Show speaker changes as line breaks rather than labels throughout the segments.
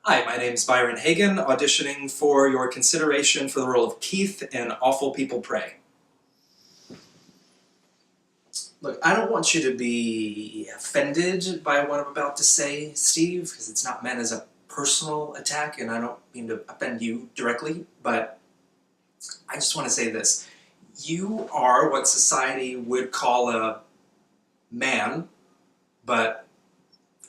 Hi, my name's Byron Hagan, auditioning for your consideration for the role of Keith in Awful People Pray. Look, I don't want you to be offended by what I'm about to say, Steve, because it's not meant as a personal attack, and I don't mean to offend you directly, but I just want to say this. You are what society would call a man, but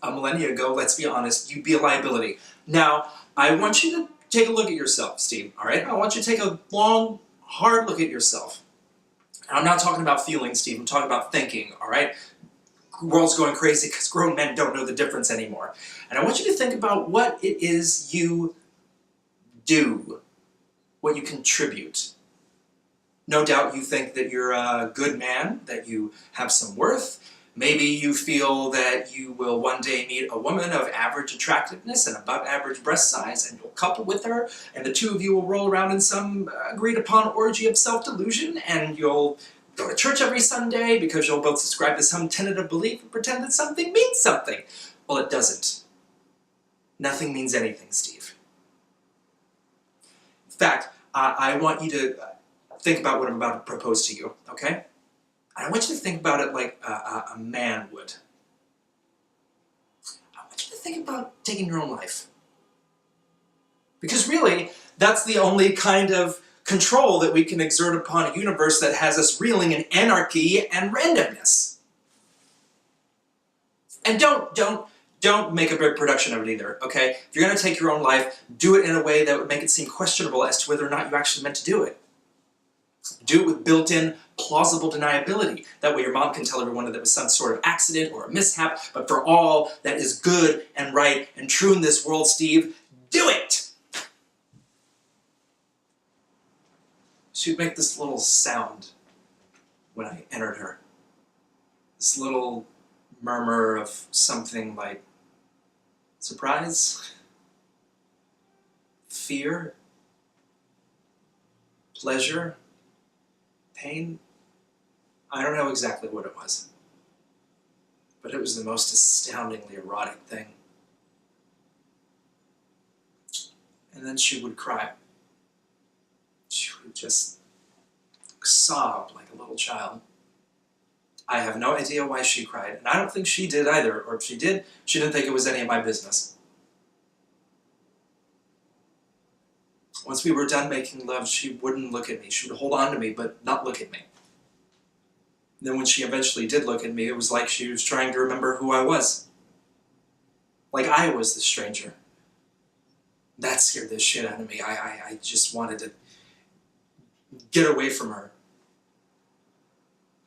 a millennia ago, let's be honest, you'd be a liability. Now, I want you to take a look at yourself, Steve, all right? I want you to take a long, hard look at yourself. And I'm not talking about feelings, Steve, I'm talking about thinking, all right? The world's going crazy because grown men don't know the difference anymore. And I want you to think about what it is you do, what you contribute. No doubt you think that you're a good man, that you have some worth. Maybe you feel that you will one day meet a woman of average attractiveness and above average breast size, and you'll couple with her, and the two of you will roll around in some agreed upon orgy of self-delusion, and you'll go to church every Sunday because you'll both subscribe to some tentative belief and pretend that something means something. Well, it doesn't. Nothing means anything, Steve. In fact, I want you to think about what I'm about to propose to you, okay? I want you to think about it like a man would. I want you to think about taking your own life. Because really, that's the only kind of control that we can exert upon a universe that has us reeling in anarchy and randomness. And don't make a big production of it either, okay? If you're going to take your own life, do it in a way that would make it seem questionable as to whether or not you actually meant to do it. Do it with built-in plausible deniability. That way your mom can tell everyone that it was some sort of accident or a mishap, but for all that is good and right and true in this world, Steve, do it! She would make this little sound when I entered her. This little murmur of something like surprise, fear, pleasure, pain. I don't know exactly what it was, but it was the most astoundingly erotic thing. And then she would cry. She would just sob like a little child. I have no idea why she cried, and I don't think she did either, or if she did, she didn't think it was any of my business. Once we were done making love, she wouldn't look at me. She would hold on to me, but not look at me. And then when she eventually did look at me, it was like she was trying to remember who I was. Like I was the stranger. That scared the shit out of me. I just wanted to get away from her.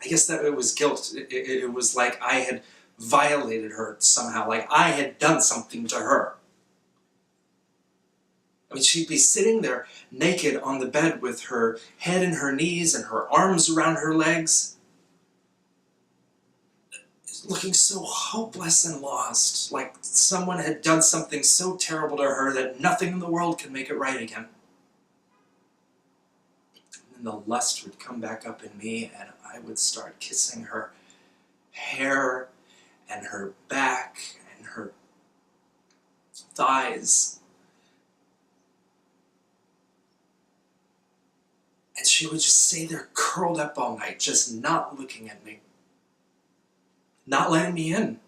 I guess that it was guilt. It was like I had violated her somehow, like I had done something to her. I mean, she'd be sitting there naked on the bed with her head in her knees and her arms around her legs, looking so hopeless and lost, like someone had done something so terrible to her that nothing in the world could make it right again. And then the lust would come back up in me, and I would start kissing her hair and her back and her thighs. And she would just stay there curled up all night, just not looking at me. Not letting me in.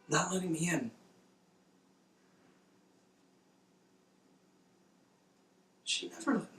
Not letting me in. She never let